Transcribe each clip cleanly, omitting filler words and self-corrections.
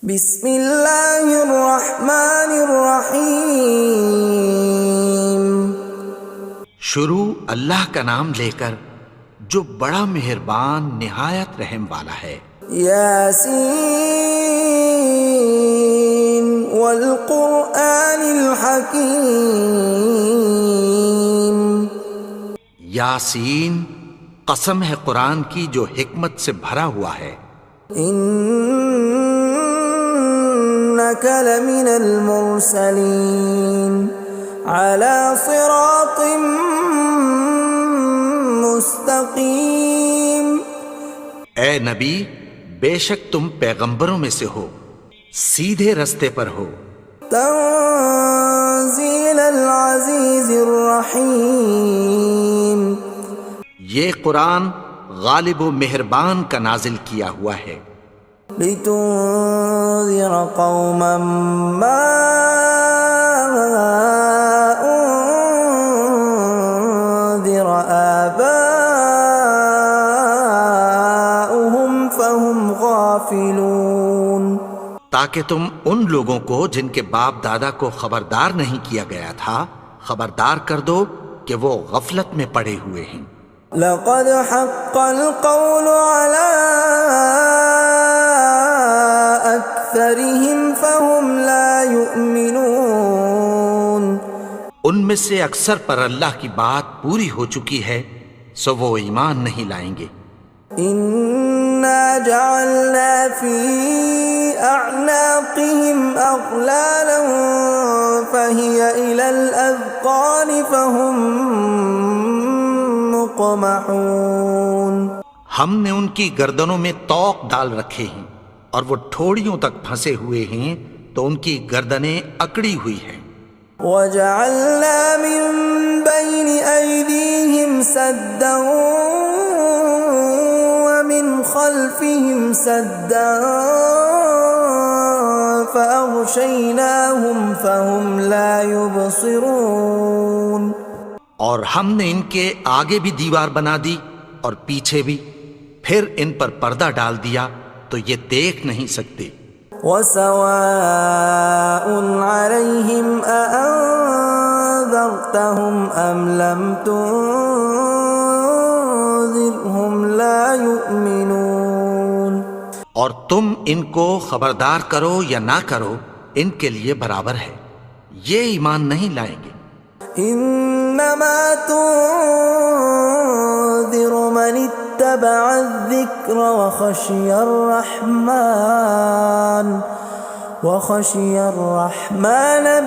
بسم اللہ الرحمن الرحیم۔ شروع اللہ کا نام لے کر جو بڑا مہربان نہایت رحم والا ہے۔ یاسین والقرآن الحکیم۔ یاسین، قسم ہے قرآن کی جو حکمت سے بھرا ہوا ہے۔ انک لمن المرسلین علی صراط مستقیم۔ اے نبی، بے شک تم پیغمبروں میں سے ہو، سیدھے رستے پر ہو۔ تنزیل العزیز الرحیم۔ یہ قرآن غالب و مہربان کا نازل کیا ہوا ہے۔ لتنذر قوما ما انذر آباؤهم فهم غافلون۔ تاکہ تم ان لوگوں کو جن کے باپ دادا کو خبردار نہیں کیا گیا تھا خبردار کر دو کہ وہ غفلت میں پڑے ہوئے ہیں۔ لقد حق القول على أكثرهم فهم لا يؤمنون۔ ان میں سے اکثر پر اللہ کی بات پوری ہو چکی ہے سو وہ ایمان نہیں لائیں گے۔ إنا جعلنا في أعناقهم أغلالا فهي إلى الأذقان فهم مقمحون۔ ہم نے ان کی گردنوں میں طوق ڈال رکھے ہیں اور وہ ٹھوڑیوں تک پھنسے ہوئے ہیں تو ان کی گردنیں اکڑی ہوئی ہیں۔ وَجَعَلْنَا مِن بَيْنِ أَيْدِيهِمْ سَدًّا وَمِنْ خَلْفِهِمْ سَدًّا فَأَغْشَيْنَاهُمْ فَهُمْ لَا يُبْصِرُونَ۔ اور ہم نے ان کے آگے بھی دیوار بنا دی اور پیچھے بھی، پھر ان پر پردہ ڈال دیا تو یہ دیکھ نہیں سکتے۔ وَسَوَاءٌ عَلَيْهِمْ أَأَنذَرْتَهُمْ أَمْ لَمْ تُنذِرْهُمْ لَا يُؤْمِنُونَ۔ اور تم ان کو خبردار کرو یا نہ کرو ان کے لیے برابر ہے، یہ ایمان نہیں لائیں گے۔ انما تنذر من اتبع الذکر وخشی الرحمن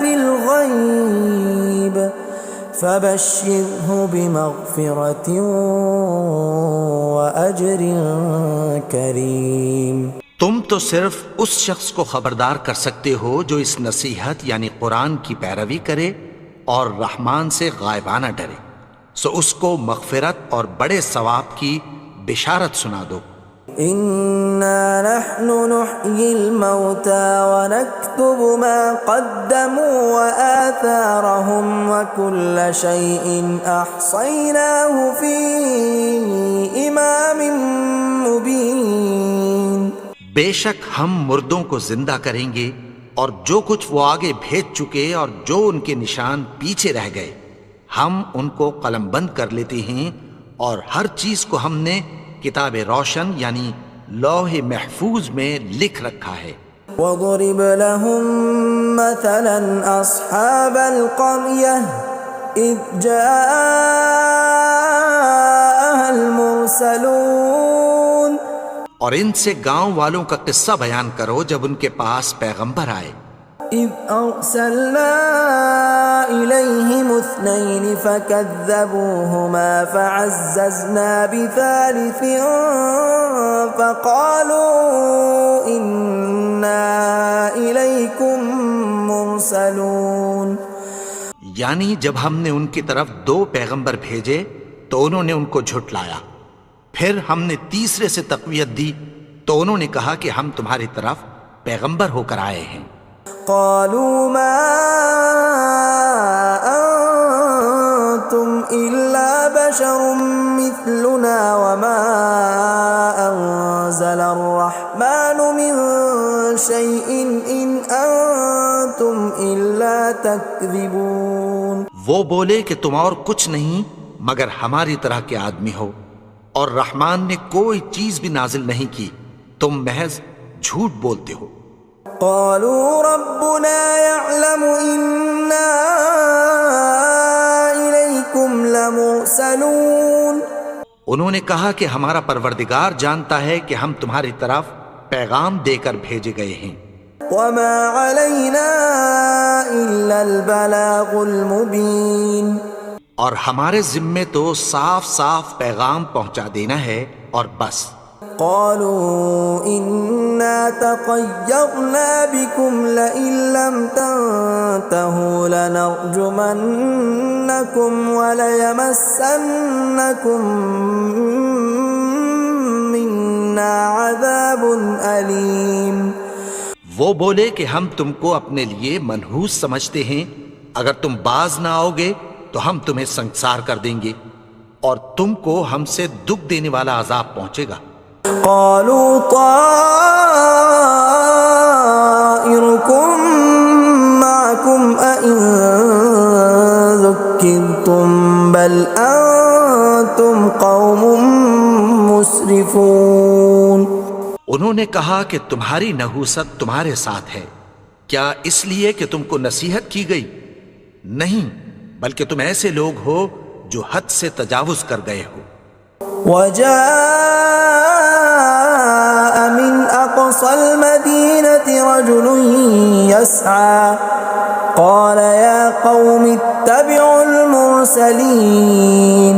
بالغیب فبشرہ بمغفرۃ واجر کریم۔ تم تو صرف اس شخص کو خبردار کر سکتے ہو جو اس نصیحت یعنی قرآن کی پیروی کرے اور رحمان سے غائبانہ ڈرے، سو اس کو مغفرت اور بڑے ثواب کی بشارت سنا دو۔ اِنَّا نَحْنُ نُحْيِي الْمَوْتَى وَنَكْتُبُ مَا قَدَّمُوا وَآثَارَهُمْ وَكُلَّ شَيْءٍ أَحْصَيْنَاهُ فِي إِمَامٍ مُبِينٍ۔ بے شک ہم مردوں کو زندہ کریں گے اور جو کچھ وہ آگے بھیج چکے اور جو ان کے نشان پیچھے رہ گئے ہم ان کو قلم بند کر لیتے ہیں، اور ہر چیز کو ہم نے کتاب روشن یعنی لوح محفوظ میں لکھ رکھا ہے۔ وَضُرِبْ لَهُم مَّثَلًا أَصْحَابَ الْقَرْيَةِ إِذْ جَاءَهَا الْمُرْسَلُونَ۔ اور ان سے گاؤں والوں کا قصہ بیان کرو جب ان کے پاس پیغمبر آئے۔ إِذْ أَرْسَلْنَا إِلَيْهِمُ اثْنَيْنِ فَكَذَّبُوهُمَا فَعَزَّزْنَا بِثَالِثٍ فَقَالُوا إِنَّا إِلَيْكُمْ مُرْسَلُونَ۔ یعنی جب ہم نے ان کی طرف دو پیغمبر بھیجے تو انہوں نے ان کو جھٹلایا، پھر ہم نے تیسرے سے تقویت دی تو انہوں نے کہا کہ ہم تمہاری طرف پیغمبر ہو کر آئے ہیں۔ قالوا ما انتم الا بشر مثلنا وما انزل الرحمن من شيء إن أنتم إلا تكذبون. وہ بولے کہ تم اور کچھ نہیں مگر ہماری طرح کے آدمی ہو، اور رحمان نے کوئی چیز بھی نازل نہیں کی، تم محض جھوٹ بولتے ہو. قالوا ربنا يعلم إنا إليكم لمرسلون. انہوں نے کہا کہ ہمارا پروردگار جانتا ہے کہ ہم تمہاری طرف پیغام دے کر بھیجے گئے ہیں. وما علينا إلا البلاغ المبين. اور ہمارے ذمے تو صاف صاف پیغام پہنچا دینا ہے اور بس. قالوا إنا تطيرنا بكم لئن لم تنتهوا لنرجمنكم وليمسنكم منا عذاب أليم. وہ بولے کہ ہم تم کو اپنے لیے منحوس سمجھتے ہیں، اگر تم باز نہ آؤ گے تو ہم تمہیں سنسار کر دیں گے اور تم کو ہم سے دکھ دینے والا عذاب پہنچے گا. قالوا طائركم معكم أئن ذكرتم بل أنتم قوم مسرفون. انہوں نے کہا کہ تمہاری نحوست تمہارے ساتھ ہے، کیا اس لیے کہ تم کو نصیحت کی گئی؟ نہیں، بلکہ تم ایسے لوگ ہو جو حد سے تجاوز کر گئے ہو. وجاء من أقصى المدينة رجل يسعى قال يا قوم اتبعوا المرسلين.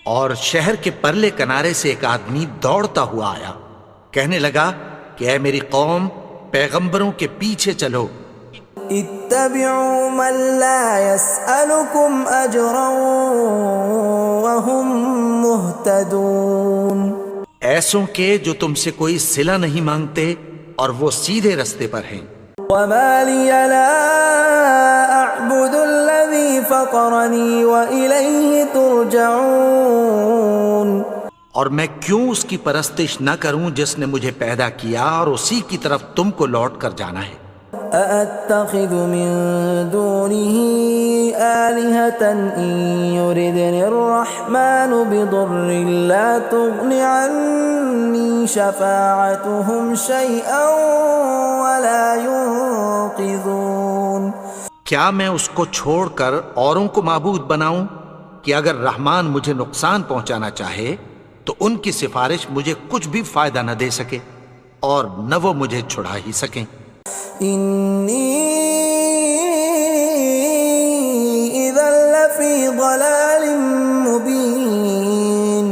اور شہر کے پرلے کنارے سے ایک آدمی دوڑتا ہوا آیا، کہنے لگا کہ اے میری قوم، پیغمبروں کے پیچھے چلو. اتبعوا من لا يسألكم أجرا وهم مهتدون. ایسوں کے جو تم سے کوئی صلہ نہیں مانگتے اور وہ سیدھے رستے پر ہیں. وما لي لا أعبد الذي فطرني وإليه ترجعون. اور میں کیوں اس کی پرستش نہ کروں جس نے مجھے پیدا کیا اور اسی کی طرف تم کو لوٹ کر جانا ہے. أأتخذ من دونه آلهة إن يردني الرحمن بضر لا تغن عني شفاعتهم شيئا ولا ينقذون. کیا میں اس کو چھوڑ کر اوروں کو معبود بناؤں کہ اگر رحمان مجھے نقصان پہنچانا چاہے تو ان کی سفارش مجھے کچھ بھی فائدہ نہ دے سکے اور نہ وہ مجھے چھڑا ہی سکیں. إني إذا لفي ضلال مبين.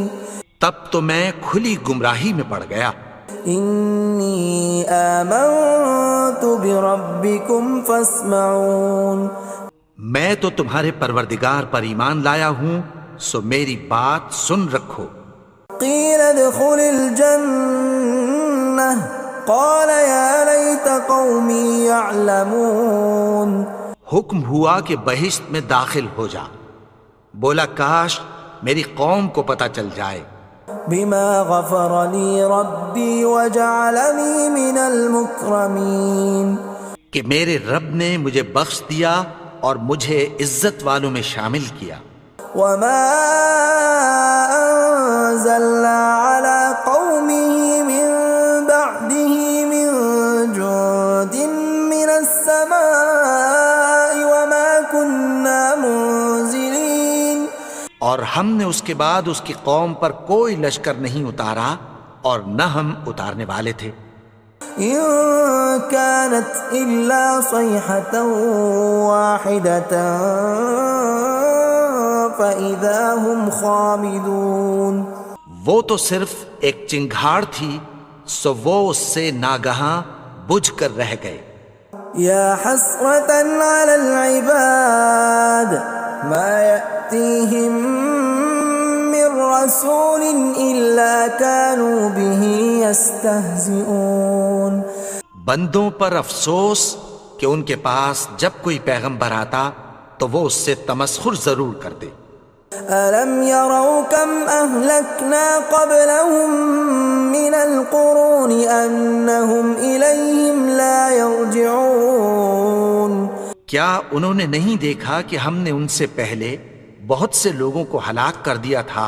تب تو میں کھلی گمراہی میں پڑ گیا. إني آمنت بربكم فاسمعون. میں تو تمہارے پروردگار پر ایمان لایا ہوں، سو میری بات سن رکھو. قيل ادخل الجنة قال يا ليت قومي يعلمون. حکم ہوا کہ بہشت میں داخل ہو جا. بولا کاش میری قوم کو پتہ چل جائے. بما غفر لي ربي وجعلني من المكرمين. کہ میرے رب نے مجھے بخش دیا اور مجھے عزت والوں میں شامل کیا. وما أنزلنا على قومه من بعده من جند من السماء وما كنا منزلين. اور ہم نے اس کے بعد اس کی قوم پر کوئی لشکر نہیں اتارا اور نہ ہم اتارنے والے تھے. إن كانت إلا صيحة واحدة فإذا هم خامدون. وہ تو صرف ایک چنگھاڑ تھی، سو وہ اس سے ناگہاں بجھ کر رہ گئے. يا حسرة على العباد ما يأتيهم من رسول إلا كانوا به يستهزئون. بندوں پر افسوس کہ ان کے پاس جب کوئی پیغمبر آتا تو وہ اس سے تمسخر ضرور کرتے. ألم يروا كم أهلكنا قبلهم من القرون أنهم إليهم لا يرجعون کیا انہوں نے نہیں دیکھا کہ ہم نے ان سے پہلے بہت سے لوگوں کو ہلاک کر دیا تھا،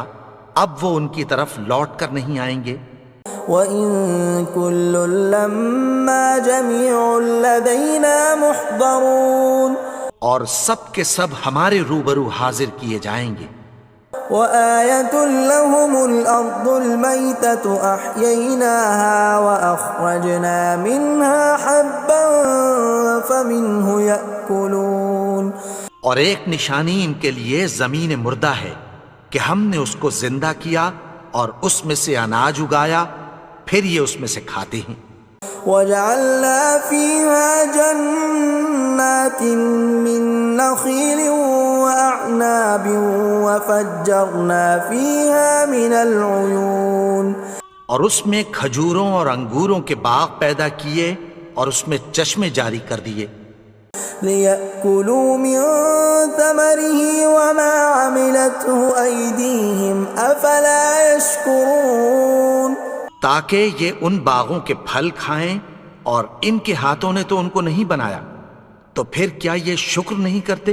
اب وہ ان کی طرف لوٹ کر نہیں آئیں گے؟ وَإِن كُلٌّ لَّمَّا جَمِيعٌ لَّدَيْنَا مُحْضَرُونَ اور سب کے سب ہمارے روبرو حاضر کیے جائیں گے۔ وَآيَةٌ لَّهُمُ الْأَرْضُ الْمَيْتَةُ أَحْيَيْنَاهَا وَأَخْرَجْنَا مِنْهَا حَبًّا فَمِنْهُ يَأْكُلُونَ اور ایک نشانی ان کے لیے زمین مردہ ہے کہ ہم نے اس کو زندہ کیا اور اس میں سے اناج اگایا، پھر یہ اس میں سے کھاتے ہیں۔ وَجَعَلْنَا فِيهَا جَنَّاتٍ مِّن نَّخِيلٍ وَأَعْنَابٍ وَفَجَّرْنَا فِيهَا مِنَ الْعُيُونِ اور اس میں کھجوروں اور انگوروں کے باغ پیدا کیے اور اس میں چشمے جاری کر دیے، لِيَأْكُلُوا مِن ثَمَرِهِ وَمَا عَمِلَتْهُ أَيْدِيهِمْ أَفَلَا يَشْكُرُونَ تاکہ یہ ان باغوں کے پھل کھائیں، اور ان کے ہاتھوں نے تو ان کو نہیں بنایا، تو پھر کیا یہ شکر نہیں کرتے؟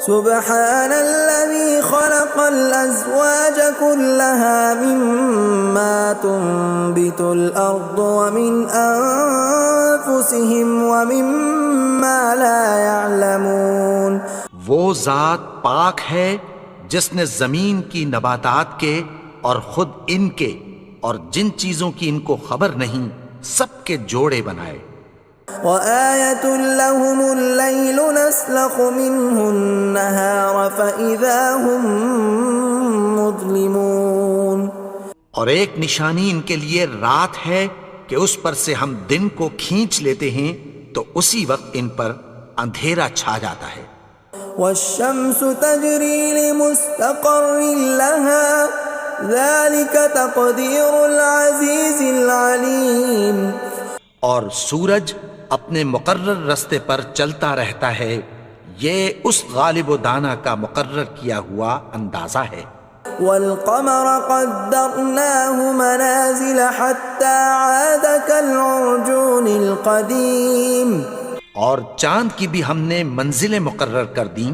سبحان الذي خلق الأزواج كلها مما تنبت الأرض ومن أنفسهم ومما لا يعلمون وہ ذات پاک ہے جس نے زمین کی نباتات کے اور خود ان کے اور جن چیزوں کی ان کو خبر نہیں سب کے جوڑے بنائے۔ وَآيَةٌ لَّهُمُ اللَّيْلُ نَسْلَخُ مِنْهُ النَّهَارَ فَإِذَا هُم مُظْلِمُونَ اور ایک نشانی ان کے لیے رات ہے کہ اس پر سے ہم دن کو کھینچ لیتے ہیں تو اسی وقت ان پر اندھیرا چھا جاتا ہے۔ وَالشَّمْسُ تَجْرِي لِمُسْتَقَرٍّ لَّهَا ذَلِكَ تَقْدِيرُ الْعَزِيزِ الْعَلِيمِ اور سورج اپنے مقرر رستے پر چلتا رہتا ہے، یہ اس غالب و دانا کا مقرر کیا ہوا اندازہ ہے۔ وَالْقَمَرَ قَدَّرْنَاهُ مَنَازِلَ حَتَّى عَادَ كَالْعُرْجُونِ الْقَدِيمِ اور چاند کی بھی ہم نے منزلیں مقرر کر دیں،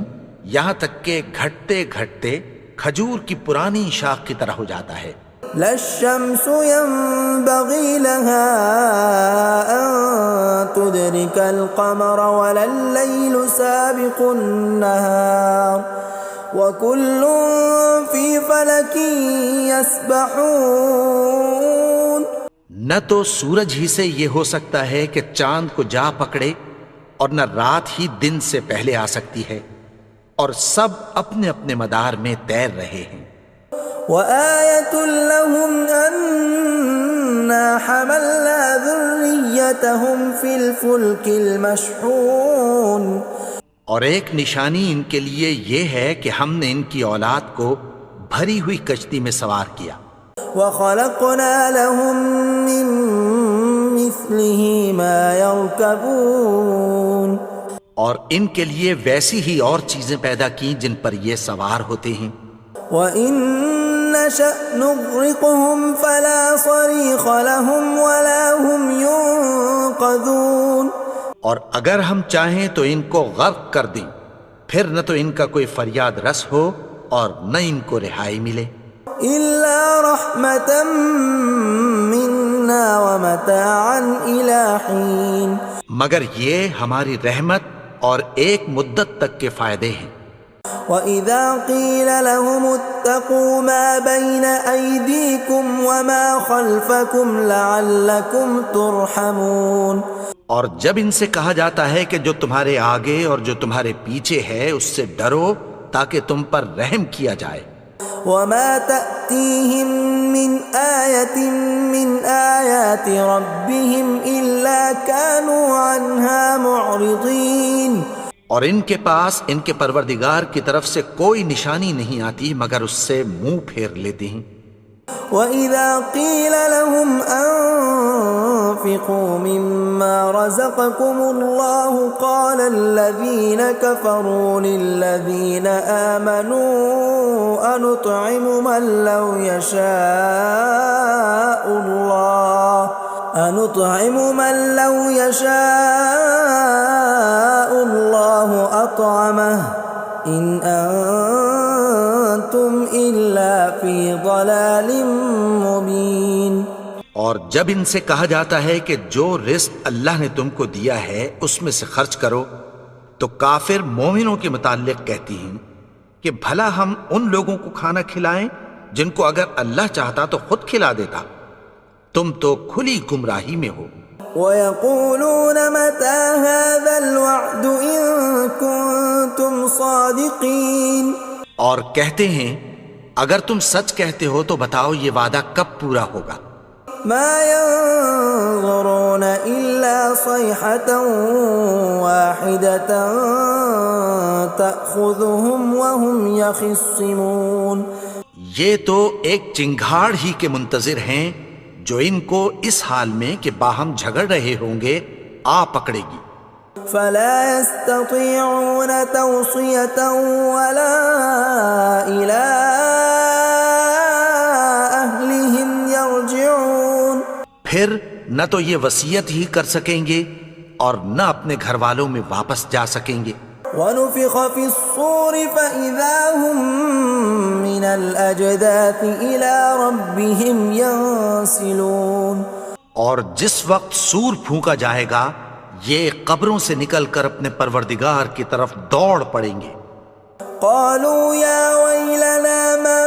یہاں تک کہ گھٹتے گھٹتے کھجور کی پرانی شاخ کی طرح ہو جاتا ہے۔ لا الشمس ينبغي لها أن تدرك القمر ولا الليل سابق النهار وكل في فلك يسبحون نہ تو سورج ہی سے یہ ہو سکتا ہے کہ چاند کو جا پکڑے، اور نہ رات ہی دن سے پہلے آ سکتی ہے، اور سب اپنے اپنے مدار میں تیر رہے ہیں۔ وَآيَةٌ لَّهُمْ أَنَّا حَمَلْنَا ذُرِّيَّتَهُمْ فِي الْفُلْكِ الْمَشْحُونِ اور ایک نشانی ان کے لیے یہ ہے کہ ہم نے ان کی اولاد کو بھری ہوئی کشتی میں سوار کیا۔ وَخَلَقْنَا لَهُم مِّن مِّثْلِهِ مَا يَرْكَبُونَ اور ان کے لیے ویسی ہی اور چیزیں پیدا کی جن پر یہ سوار ہوتے ہیں۔ وَإِن نَّشَأْ نُغْرِقْهُمْ فَلَا صَرِيخَ لَهُمْ وَلَا هُمْ يُنقَذُونَ اور اگر ہم چاہیں تو ان کو غرق کر دیں، پھر نہ تو ان کا کوئی فریاد رس ہو اور نہ ان کو رہائی ملے۔ إِلَّا رَحْمَةً مِّنَّا وَمَتَاعًا إِلَىٰ حِينٍ مگر یہ ہماری رحمت اور ایک مدت تک کے فائدے ہیں۔ وَإِذَا قِيلَ لَهُمُ اتَّقُوا مَا بَيْنَ أَيْدِيكُمْ وَمَا خَلْفَكُمْ لَعَلَّكُمْ تُرْحَمُونَ اور جب ان سے کہا جاتا ہے کہ جو تمہارے آگے اور جو تمہارے پیچھے ہے اس سے ڈرو تاکہ تم پر رحم کیا جائے۔ وَمَا تَأْتِيهِم مِّنْ آيَةٍ مِّنْ آيَاتِ رَبِّهِمْ إِلَّا كَانُوا عَنْهَا مُعْرِضِينَ اور ان کے پاس ان کے پروردگار کی طرف سے کوئی نشانی نہیں آتی مگر اس سے منہ پھیر لیتے ہیں۔ وَإِذَا قِيلَ لَهُمْ وأنفقوا مما رزقكم الله قال الذين كفروا للذين آمنوا أنطعم من لو يشاء الله أطعمه إن أنتم إلا في ضلال مبين۔ اور جب ان سے کہا جاتا ہے کہ جو رزق اللہ نے تم کو دیا ہے اس میں سے خرچ کرو، تو کافر مومنوں کے متعلق کہتی ہیں کہ بھلا ہم ان لوگوں کو کھانا کھلائیں جن کو اگر اللہ چاہتا تو خود کھلا دیتا، تم تو کھلی گمراہی میں ہو۔ وَيَقُولُونَ مَتَى هَذَا الْوَعْدُ إِن كُنتُمْ صَادِقِينَ، اور کہتے ہیں اگر تم سچ کہتے ہو تو بتاؤ یہ وعدہ کب پورا ہوگا۔ مَا يَنظُرُونَ إِلَّا صَيْحَةً وَاحِدَةً تَأْخُذُهُمْ وَهُمْ يَخِصِّمُونَ، یہ تو ایک چنگھاڑ ہی کے منتظر ہیں جو ان کو اس حال میں کہ باہم جھگڑ رہے ہوں گے آ پکڑے گی۔ فَلَا يَسْتَطِيعُونَ تَوْصِيَةً وَلَا إِلَىٰ أَهْلِهِمْ يَرْجِعُونَ، پھر نہ تو یہ وصیت ہی کر سکیں گے اور نہ اپنے گھر والوں میں واپس جا سکیں گے۔ وَنُفِخَ فِي الصُّورِ فَإِذَا هُم مِّنَ الْأَجْدَاثِ إِلَىٰ رَبِّهِمْ يَنسِلُونَ، اور جس وقت سور پھونکا جائے گا یہ قبروں سے نکل کر اپنے پروردگار کی طرف دوڑ پڑیں گے۔ قالوا يا ويلنا من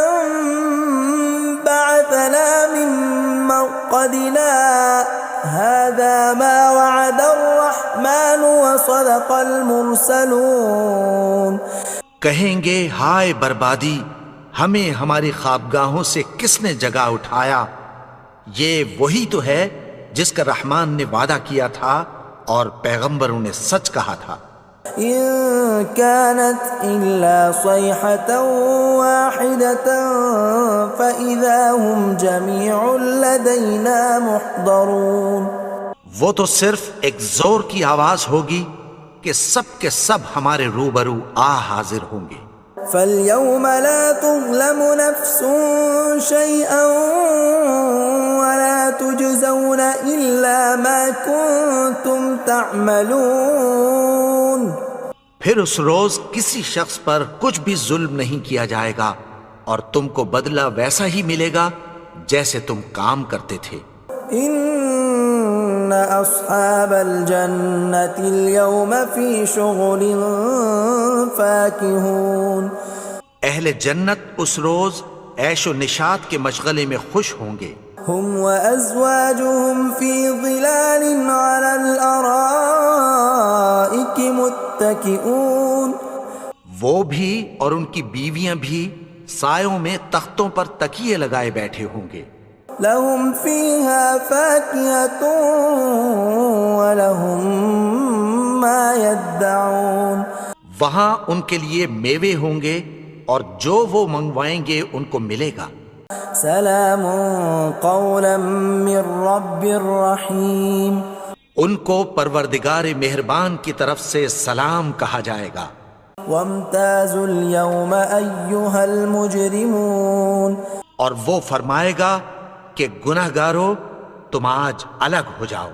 بعثنا من مرقدنا هذا ما وعد الرحمن وصدق المرسلون، کہیں گے ہائے بربادی، ہمیں ہماری خوابگاہوں سے کس نے جگا اٹھایا، یہ وہی تو ہے جس کا رحمان نے وعدہ کیا تھا اور پیغمبروں نے سچ کہا تھا۔ إن كانت إلا صيحة واحدة فإذا هم جميع لدينا محضرون، وہ تو صرف ایک زور کی آواز ہوگی کہ سب کے سب ہمارے روبرو آ حاضر ہوں گے۔ فاليوم لا تظلم نفس شيئا ولا تجزون إلا ما كنتم تعملون، پھر اس روز کسی شخص پر کچھ بھی ظلم نہیں کیا جائے گا اور تم کو بدلہ ویسا ہی ملے گا جیسے تم کام کرتے تھے۔ ان اصحاب الجنة اليوم في شغل فاكهون، اہل جنت اس روز عیش و نشاط کے مشغلے میں خوش ہوں گے۔ هم وازواجهم في ظلال على الارائك متكئون، وہ بھی اور ان کی بیویاں بھی سایوں میں تختوں پر تکیے لگائے بیٹھے ہوں گے۔ لهم فيها فاكهة ولهم ما يدعون، وہاں ان کے لیے میوے ہوں گے اور جو وہ منگوائیں گے ان کو ملے گا۔ سلام قولا من رب الرحیم، ان کو پروردگار مہربان کی طرف سے سلام کہا جائے گا۔ وامتازوا اليوم ایھا المجرمون، اور وہ فرمائے گا کہ گنہگارو تم آج الگ ہو جاؤ۔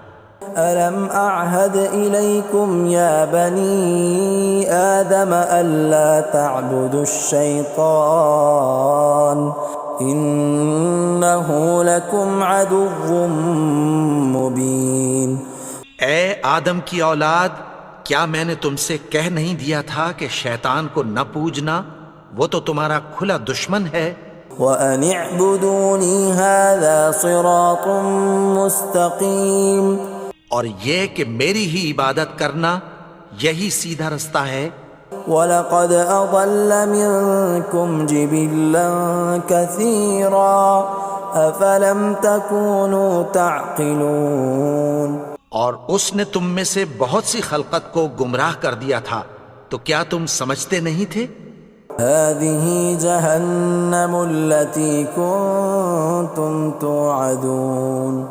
ألم أعهد إليكم يا بني آدم ألا تعبدوا الشيطان إنه لكم عدو مبين۔ اے آدم کی اولاد، کیا میں نے تم سے کہہ نہیں دیا تھا کہ شیطان کو نہ پوجنا، وہ تو تمہارا کھلا دشمن ہے۔ وَأَنِ اعْبُدُونِي هَذَا صِرَاطٌ مُسْتَقِيمٌ، اور یہ کہ میری ہی عبادت کرنا یہی سیدھا رستہ ہے۔ وَلَقَدْ أَضَلَّ مِنْكُمْ جِبِلًّا كَثِيرًا أَفَلَمْ تَكُونُوا تَعْقِلُونَ، اور اس نے تم میں سے بہت سی خلقت کو گمراہ کر دیا تھا، تو کیا تم سمجھتے نہیں تھے؟ هَذِهِ جَهَنَّمُ الَّتِي كُنْتُمْ تُوعَدُونَ،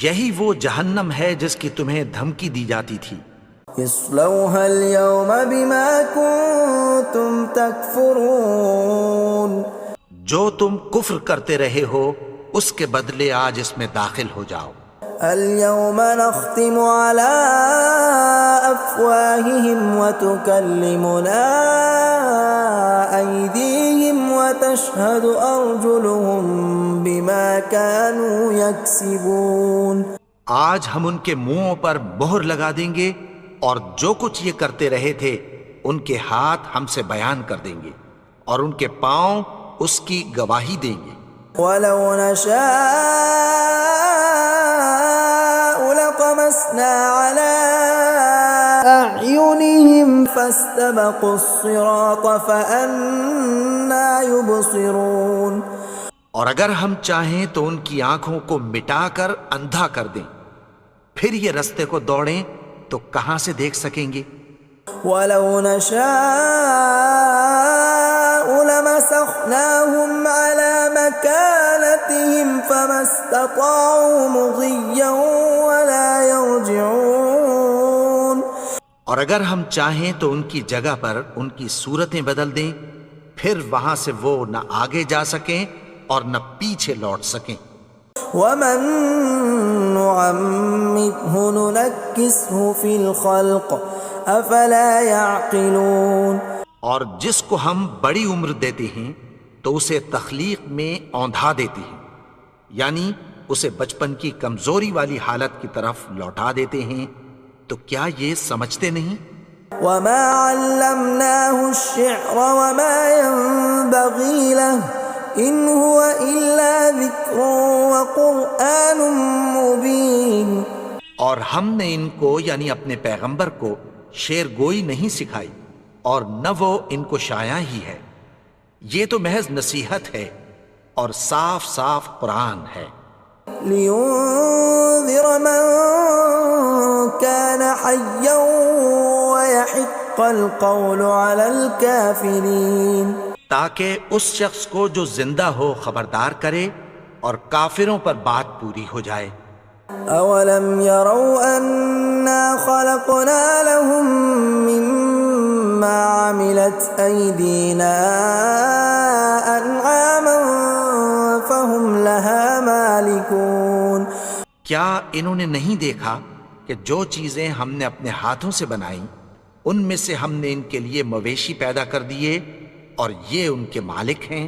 یہی وہ جہنم ہے جس کی تمہیں دھمکی دی جاتی تھی. اصلوها اليوم بما كنتم تكفرون. جو تم کفر کرتے رہے ہو اس کے بدلے آج اس میں داخل ہو جاؤ. اليوم نختم على أفواههم وتكلمنا أيديهم وتشهد أرجلهم بما كانوا يكسبون. آج ہم ان کے منہوں پر مہر لگا دیں گے اور جو کچھ یہ کرتے رہے تھے ان کے ہاتھ ہم سے بیان کر دیں گے اور ان کے پاؤں اس کی گواہی دیں گے. ولو نشاء لطمسنا على أعينهم فاستبقوا الصراط فأنى يبصرون. اور اگر ہم چاہیں تو ان کی آنکھوں کو مٹا کر اندھا کر دیں، پھر یہ رستے کو دوڑیں تو کہاں سے دیکھ سکیں گے. ولو نشاء لمسخناهم على مكانتهم فما استطاعوا مضيا ولا يرجعون. اور اگر ہم چاہیں تو ان کی جگہ پر ان کی صورتیں بدل دیں، پھر وہاں سے وہ نہ آگے جا سکیں اور نہ پیچھے لوٹ سکیں. ومن نعمره ننكسه في الخلق افلا يعقلون. اور جس کو ہم بڑی عمر دیتے ہیں تو اسے تخلیق میں اوندھا دیتے ہیں، یعنی اسے بچپن کی کمزوری والی حالت کی طرف لوٹا دیتے ہیں. تو کیا یہ سمجھتے نہیں؟ وما علمناه الشعر وما ينبغي له ان هو الا ذکر وقرآن مبین. اور ہم نے ان کو یعنی اپنے پیغمبر کو شعر گوئی نہیں سکھائی اور نہ وہ ان کو شایع ہی ہے، یہ تو محض نصیحت ہے اور صاف صاف قرآن ہے. لینذر من كان حیا ويحق القول على الكافرین. تاکہ اس شخص کو جو زندہ ہو خبردار کرے اور کافروں پر بات پوری ہو جائے. اولم يروا انا خلقنا لهم مما عملت ايدينا انعاما فهم لها مالكون. کیا انہوں نے نہیں دیکھا کہ جو چیزیں ہم نے اپنے ہاتھوں سے بنائیں ان میں سے ہم نے ان کے لیے مویشی پیدا کر دیے اور یہ ان کے مالک ہیں.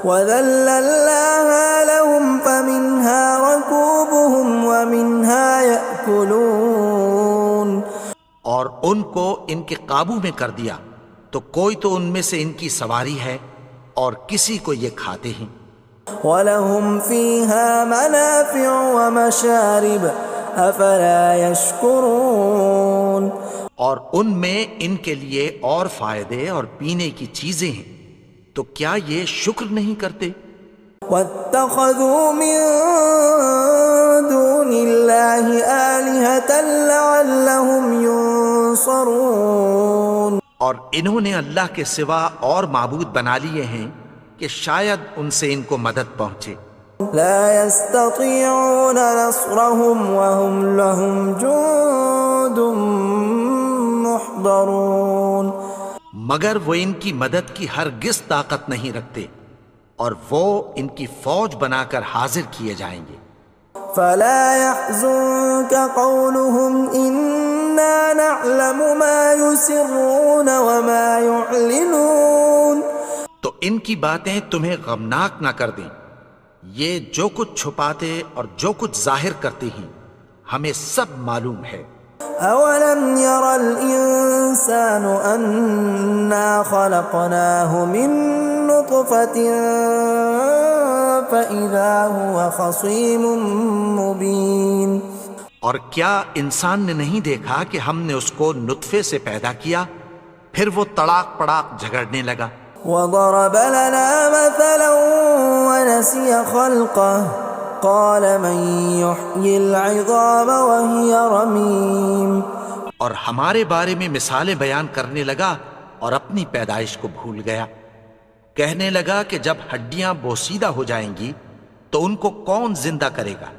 وَذَلَّلْنَاهَا لَهُمْ فَمِنْهَا رَكُوبُهُمْ وَمِنْهَا يَأْكُلُونَ. اور ان کو ان کے قابو میں کر دیا تو کوئی تو ان میں سے ان کی سواری ہے اور کسی کو یہ کھاتے ہیں. وَلَهُمْ فِيهَا مَنَافِعُ وَمَشَارِبُ أَفَلَا يَشْكُرُونَ. اور ان میں ان کے لیے اور فائدے اور پینے کی چیزیں ہیں، تو کیا یہ شکر نہیں کرتے؟ وَاتَّخَذُوا مِن دُونِ اللَّهِ آلِهَةً لَعَلَّهُمْ يُنصَرُونَ. اور انہوں نے اللہ کے سوا اور معبود بنا لیے ہیں کہ شاید ان سے ان کو مدد پہنچے. لا يستطيعون نصرهم وهم لهم جند محضرون. مگر وہ ان کی مدد کی ہرگز طاقت نہیں رکھتے اور وہ ان کی فوج بنا کر حاضر کیے جائیں گے. فلا يحزنك قولهم إنا نعلم ما يسرون وما يعلنون. تو ان کی باتیں تمہیں غمناک نہ کر دیں، یہ جو کچھ چھپاتے اور جو کچھ ظاہر کرتے ہیں ہمیں سب معلوم ہے. اولم ير الانسان انا خلقناه من نطفة فاذا هو خصيم مبين. اور کیا انسان نے نہیں دیکھا کہ ہم نے اس کو نطفے سے پیدا کیا پھر وہ تڑاک پڑاک جھگڑنے لگا. وضرب لنا مثلا ونسي خلقه قال من يحيي العظام وهي رميم. اور ہمارے بارے میں مثالیں بیان کرنے لگا اور اپنی پیدائش کو بھول گیا. کہنے لگا کہ جب ہڈیاں بوسیدہ ہو جائیں گی تو ان کو کون زندہ کرے گا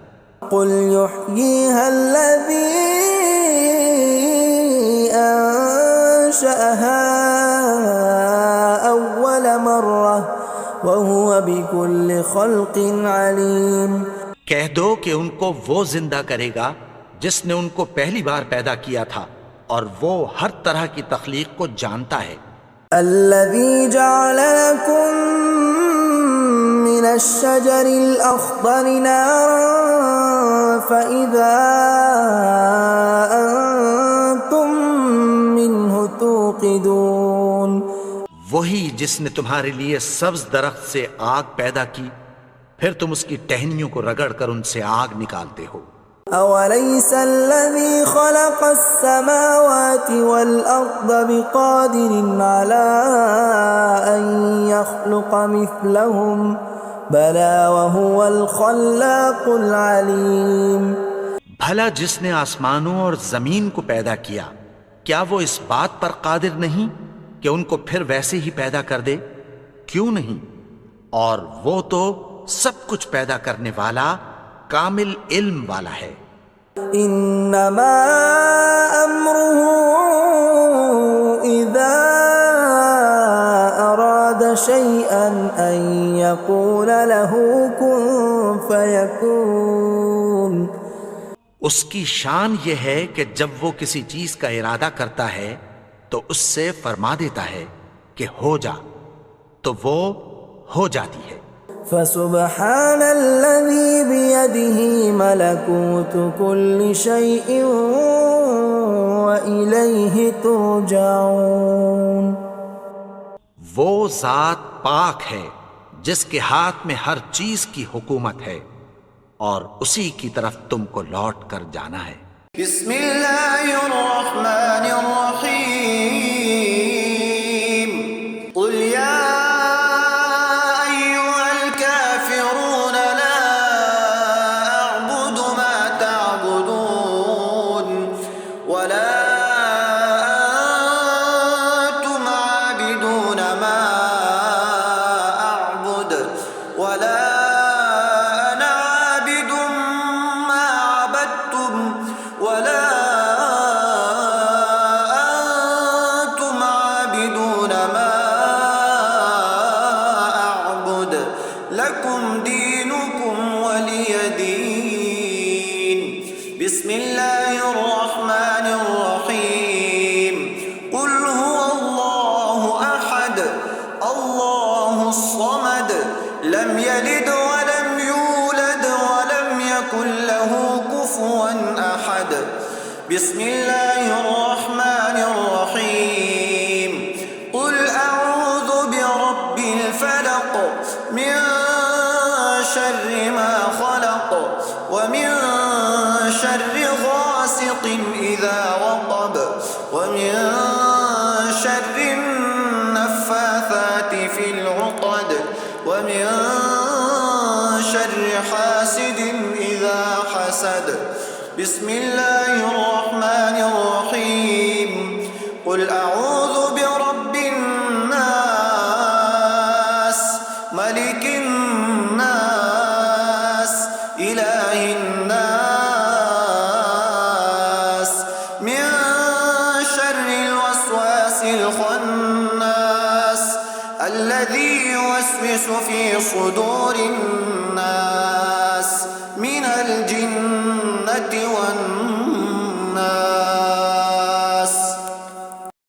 قل يحييها الذي أنشأها أول مرة وهو بكل خلق عليم. کہہ دو کہ ان کو وہ زندہ کرے گا جس نے ان کو پہلی بار پیدا کیا تھا اور وہ ہر طرح کی تخلیق کو جانتا ہے. الذي جعل لكم من الشجر الأخضر نارا فإذا أنتم منه توقدون. وہی جس نے تمہارے لیے سبز درخت سے آگ پیدا کی پھر تم اس کی ٹہنیوں کو رگڑ کر ان سے آگ نکالتے ہو. أوليس الذي خلق السماوات والأرض بقادر على أن يخلق مثلهم بلى وهو الخلاق العليم. بھلا جس نے آسمانوں اور زمین کو پیدا کیا کیا وہ اس بات پر قادر نہیں کہ ان کو پھر ویسے ہی پیدا کر دے؟ کیوں نہیں؟ اور وہ تو سب کچھ پیدا کرنے والا کامل علم والا ہے. انما امره اذا اراد شيئا ان يقول له كن فيكون. اس کی شان یہ ہے کہ جب وہ کسی چیز کا ارادہ کرتا ہے تو اس سے فرما دیتا ہے کہ ہو جا تو وہ ہو جاتی ہے. فسبحان الذي بيده ملكوت كل شيء وإليه ترجعون. وہ ذات پاک ہے جس کے ہاتھ میں ہر چیز کی حکومت ہے اور اسی کی طرف تم کو لوٹ کر جانا ہے. بسم اللہ الرحمن الرحیم. قل یا بسم اللہ الرحمن الرحیم. قل هو اللہ احد اللہ الصمد لم یلد ولم یولد ولم یکن له کفوا احد. بسم اللہ الرحمن الرحیم. قل اعوذ برب الفلق من شر ما خلق ومن شر غاسق إذا وقب ومن شر النفاثات في العقد ومن شر حاسد إذا حسد. بسم الله الرحمن الرحيم. قل أعوذ برب الناس ملك الناس إله الناس من شر الوسواس الخناس الذي يوسوس في صدور الناس من الجنة والناس.